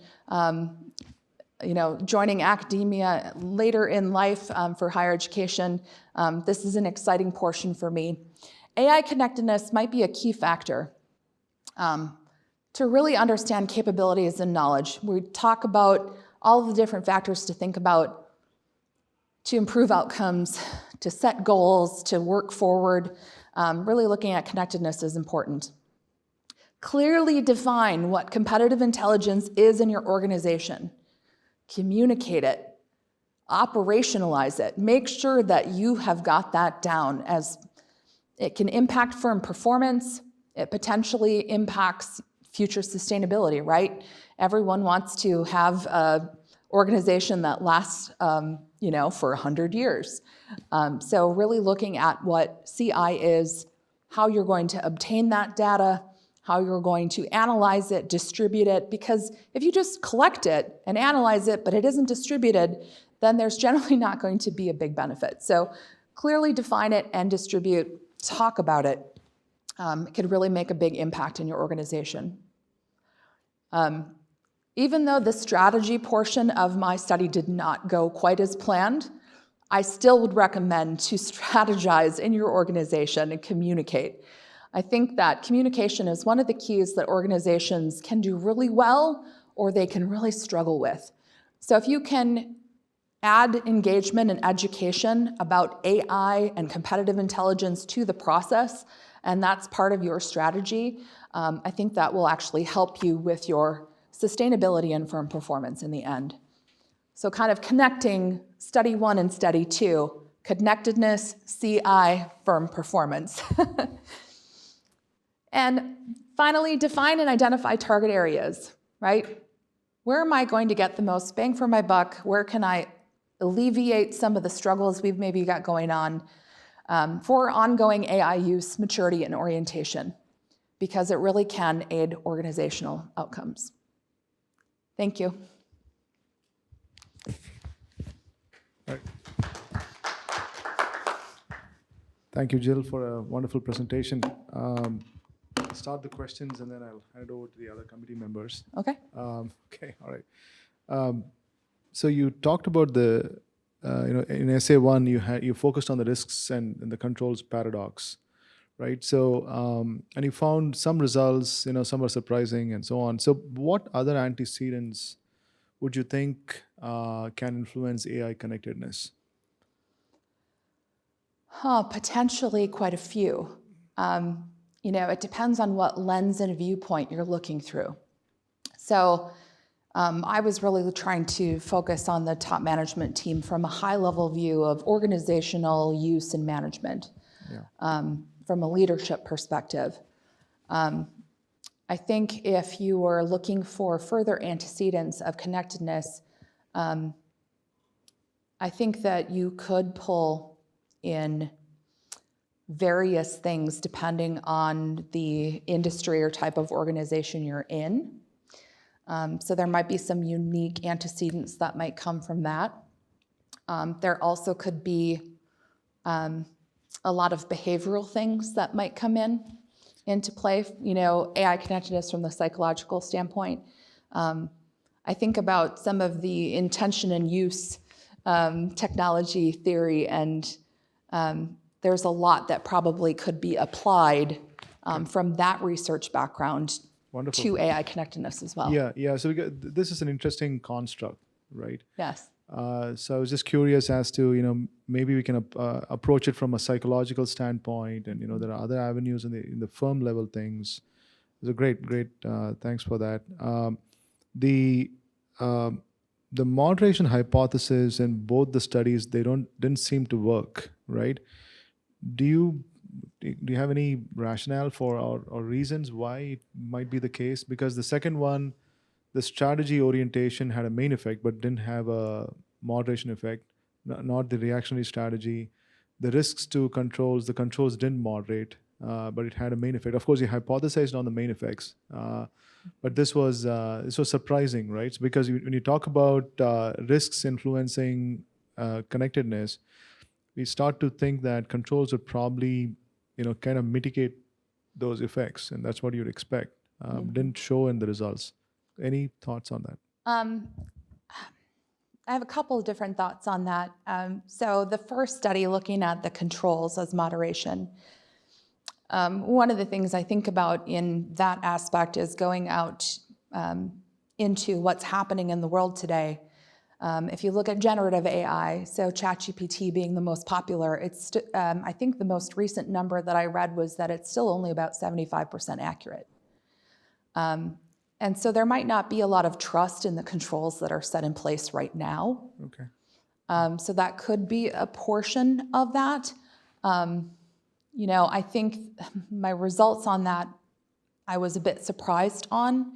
joining academia later in life for higher education. This is an exciting portion for me. AI connectedness might be a key factor to really understand capabilities and knowledge. We talk about all of the different factors to think about to improve outcomes, to set goals, to work forward. Really looking at connectedness is important. Clearly define what competitive intelligence is in your organization. Communicate it, operationalize it, make sure that you have got that down, as it can impact firm performance, it potentially impacts future sustainability, right? Everyone wants to have an organization that lasts for 100 years. So really looking at what CI is, how you're going to obtain that data, how you're going to analyze it, distribute it, because if you just collect it and analyze it, but it isn't distributed, then there's generally not going to be a big benefit. So clearly define it and distribute, talk about it. It could really make a big impact in your organization. Even though the strategy portion of my study did not go quite as planned, I still would recommend to strategize in your organization and communicate. I think that communication is one of the keys that organizations can do really well or they can really struggle with. So if you can add engagement and education about AI and competitive intelligence to the process, and that's part of your strategy, I think that will actually help you with your sustainability and firm performance in the end. So kind of connecting study 1 and study 2, connectedness, CI, firm performance. And finally, define and identify target areas, right? Where am I going to get the most bang for my buck? Where can I alleviate some of the struggles we've maybe got going on for ongoing AI use, maturity, and orientation? Because it really can aid organizational outcomes. Thank you. All right. Thank you, Jill, for a wonderful presentation. I'll start the questions and then I'll hand it over to the other committee members. Okay. Okay, all right. So you talked about the, in essay 1, you focused on the risks and the controls paradox, right? So, and you found some results, some are surprising and so on. So what other antecedents would you think can influence AI connectedness? Potentially quite a few. It depends on what lens and viewpoint you're looking through. So I was really trying to focus on the top management team from a high-level view of organizational use and management, from a leadership perspective. I think if you were looking for further antecedents of connectedness, I think that you could pull in various things depending on the industry or type of organization you're in. So there might be some unique antecedents that might come from that. There also could be a lot of behavioral things that might come into play, AI connectedness from the psychological standpoint. I think about some of the intention and use technology theory, and there's a lot that probably could be applied from that research background Wonderful. to AI connectedness as well. Yeah. So this is an interesting construct, right? Yes. So I was just curious as to, maybe we can approach it from a psychological standpoint, and there are other avenues in the firm level things. It's a great. Thanks for that. The um, the moderation hypothesis in both the studies, didn't seem to work, right? Do you have any rationale for or reasons why it might be the case? Because the second one, the strategy orientation had a main effect but didn't have a moderation effect, not the reactionary strategy. The risks to controls, the controls didn't moderate, but it had a main effect. Of course, you hypothesized on the main effects, but this was surprising, right? So because when you talk about risks influencing connectedness, we start to think that controls would probably, kind of mitigate those effects, and that's what you'd expect. Didn't show in the results. Any thoughts on that? I have a couple of different thoughts on that. So the first study looking at the controls as moderation, one of the things I think about in that aspect is going out into what's happening in the world today. If you look at generative AI, so ChatGPT being the most popular, I think the most recent number that I read was that it's still only about 75% accurate. And so there might not be a lot of trust in the controls that are set in place right now. Okay. So that could be a portion of that. I think my results on that, I was a bit surprised on,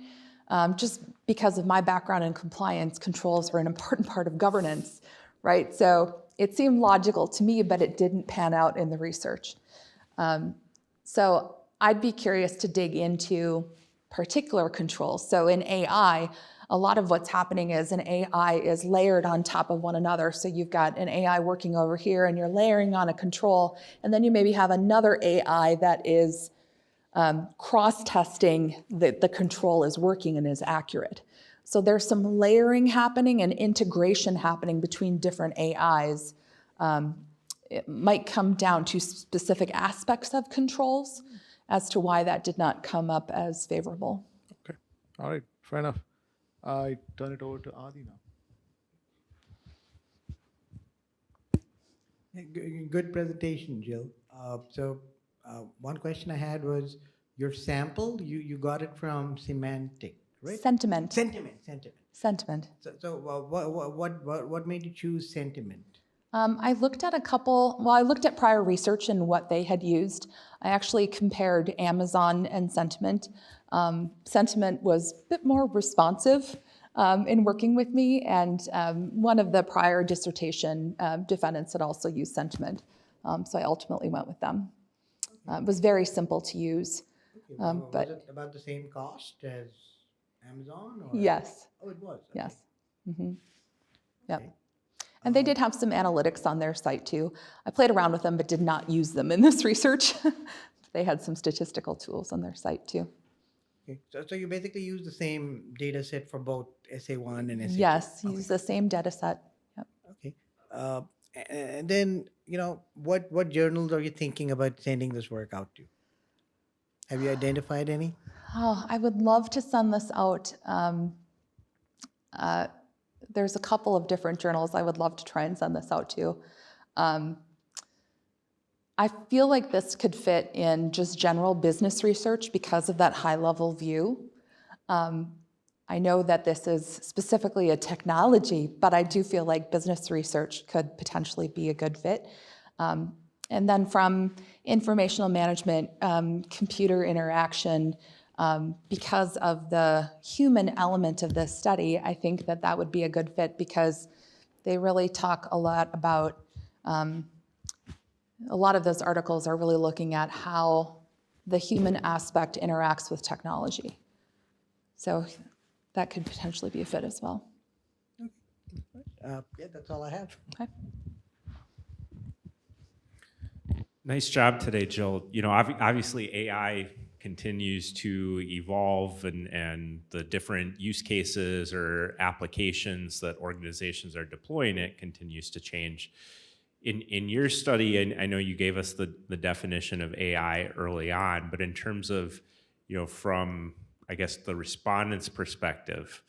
just because of my background in compliance. Controls are an important part of governance, right? So it seemed logical to me, but it didn't pan out in the research. So I'd be curious to dig into particular controls. So in AI, a lot of what's happening is an AI is layered on top of one another. So you've got an AI working over here and you're layering on a control, and then you maybe have another AI that is cross-testing that the control is working and is accurate. So there's some layering happening and integration happening between different AIs. It might come down to specific aspects of controls as to why that did not come up as favorable. Okay. All right. Fair enough. I turn it over to Adi now. Good presentation, Jill. One question I had was, your sample, you got it from semantic, right? Sentiment. Sentiment. So what made you choose sentiment? I looked at prior research and what they had used. I actually compared Amazon and Sentiment. Sentiment was a bit more responsive in working with me, and one of the prior dissertation defendants had also used Sentiment. So I ultimately went with them. It was very simple to use. Was it about the same cost as Amazon? Or? Yes. Oh, it was? Okay. Yes. Mm-hmm. Yep. Okay. And they did have some analytics on their site too. I played around with them, but did not use them in this research. They had some statistical tools on their site too. Okay. So you basically use the same data set for both SA1 and SA2? Yes, use the same data set. Yep. Okay. And then, what journals are you thinking about sending this work out to? Have you identified any? Oh, I would love to send this out. There's a couple of different journals I would love to try and send this out to. I feel like this could fit in just general business research because of that high-level view. I know that this is specifically a technology, but I do feel like business research could potentially be a good fit. And then from informational management, computer interaction, because of the human element of this study, I think that would be a good fit because they really talk a lot about, a lot of those articles are really looking at how the human aspect interacts with technology. So that could potentially be a fit as well. Yeah, that's all I have. Okay. Nice job today, Jill. Obviously AI continues to evolve, and the different use cases or applications that organizations are deploying it continues to change. In your study, I know you gave us the definition of AI early on, but in terms of, from, I guess, the respondent's perspective,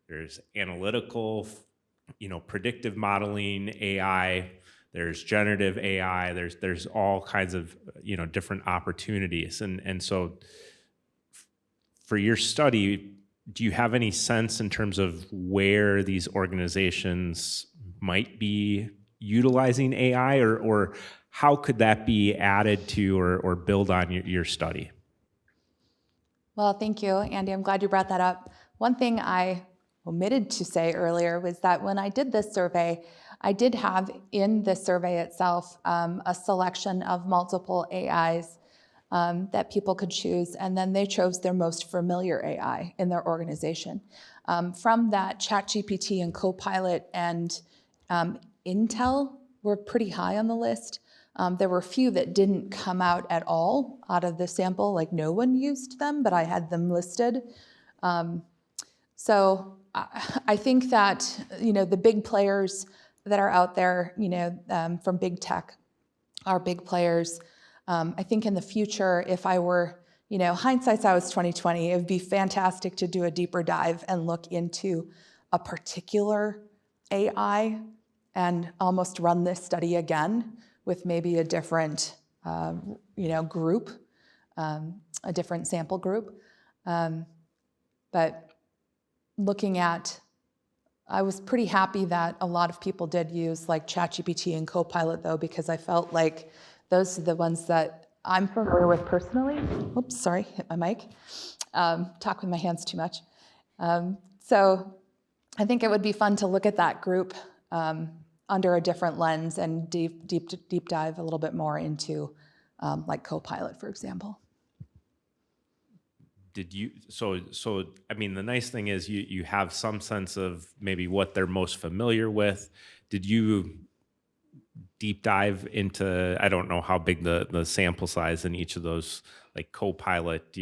there's analytical predictive modeling AI, there's generative AI, there's all kinds of, different opportunities. And so for your study, do you have any sense in terms of where these organizations might be utilizing AI, or how could that be added to or build on your study? Well, thank you, Andy. I'm glad you brought that up. One thing I omitted to say earlier was that when I did this survey, I did have in the survey itself a selection of multiple AIs that people could choose, and then they chose their most familiar AI in their organization. From that, ChatGPT and Copilot and Intel were pretty high on the list. There were a few that didn't come out at all out of the sample, like no one used them, but I had them listed. So I think that, the big players that are out there, from big tech are big players. I think in the future, if I were, hindsight's always 2020, it would be fantastic to do a deeper dive and look into a particular AI and almost run this study again with maybe a different, group, a different sample group. But looking at, I was pretty happy that a lot of people did use like ChatGPT and Copilot though, because I felt like those are the ones that I'm familiar with personally. Oops, sorry, hit my mic. Talk with my hands too much. So I think it would be fun to look at that group under a different lens and deep dive a little bit more into like Copilot, for example. Did you, so I mean, the nice thing is you have some sense of maybe what they're most familiar with. Did you deep dive into, I don't know how big the sample size in each of those, like Copilot,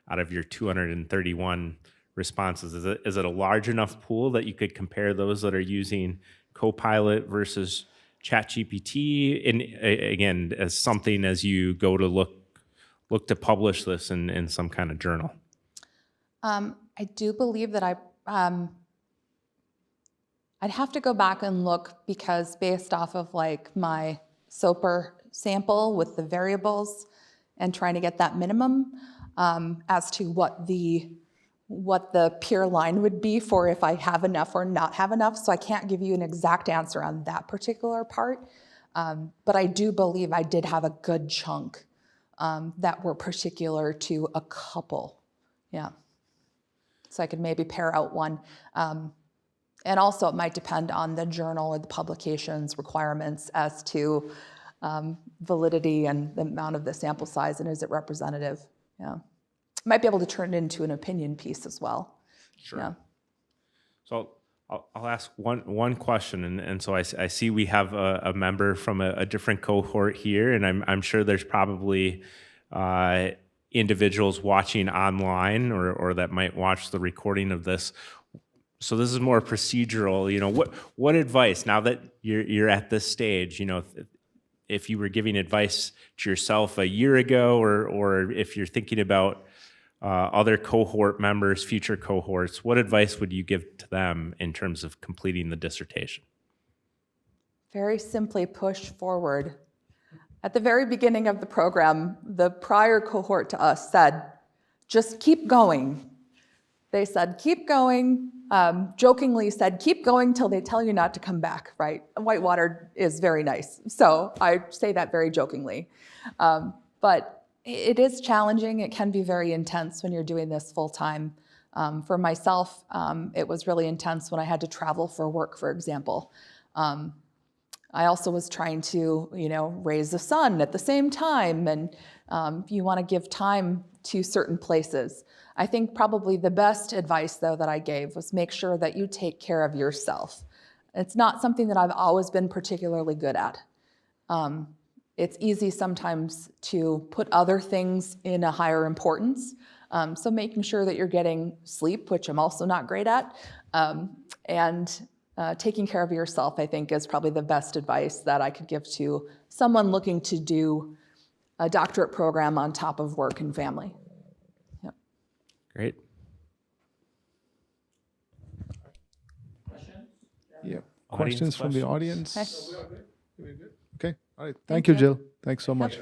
out of your 231 responses, is it a large enough pool that you could compare those that are using Copilot versus ChatGPT? And again, as something as you go to look to publish this in some kind of journal? I do believe that I'd have to go back and look, because based off of like my SOPR sample with the variables and trying to get that minimum as to what the peer line would be for if I have enough or not have enough. So I can't give you an exact answer on that particular part. But I do believe I did have a good chunk that were particular to a couple. Yeah. So I could maybe pair out one. And also it might depend on the journal or the publication's requirements as to validity and the amount of the sample size and is it representative. Yeah. Might be able to turn it into an opinion piece as well. Sure. Yeah. So I'll ask one question, and so I see we have a member from a different cohort here, and I'm sure there's probably individuals watching online or that might watch the recording of this. So this is more procedural. What advice, now that you're at this stage, if you were giving advice to yourself a year ago, or if you're thinking about other cohort members, future cohorts, what advice would you give to them in terms of completing the dissertation? Very simply, push forward. At the very beginning of the program, the prior cohort to us said, just keep going. They said, keep going, jokingly said, keep going till they tell you not to come back, right? Whitewater is very nice. So I say that very jokingly. But it is challenging. It can be very intense when you're doing this full time. For myself, it was really intense when I had to travel for work, for example. I also was trying to, raise a son at the same time, and you want to give time to certain places. I think probably the best advice, though, that I gave was make sure that you take care of yourself. It's not something that I've always been particularly good at. It's easy sometimes to put other things in a higher importance. So making sure that you're getting sleep, which I'm also not great at, and taking care of yourself, I think, is probably the best advice that I could give to someone looking to do a doctorate program on top of work and family. Yep. Great. Yeah. Audience Questions from the questions? audience? Okay. Okay. All right. Thank you, you. Jill. Thanks so much.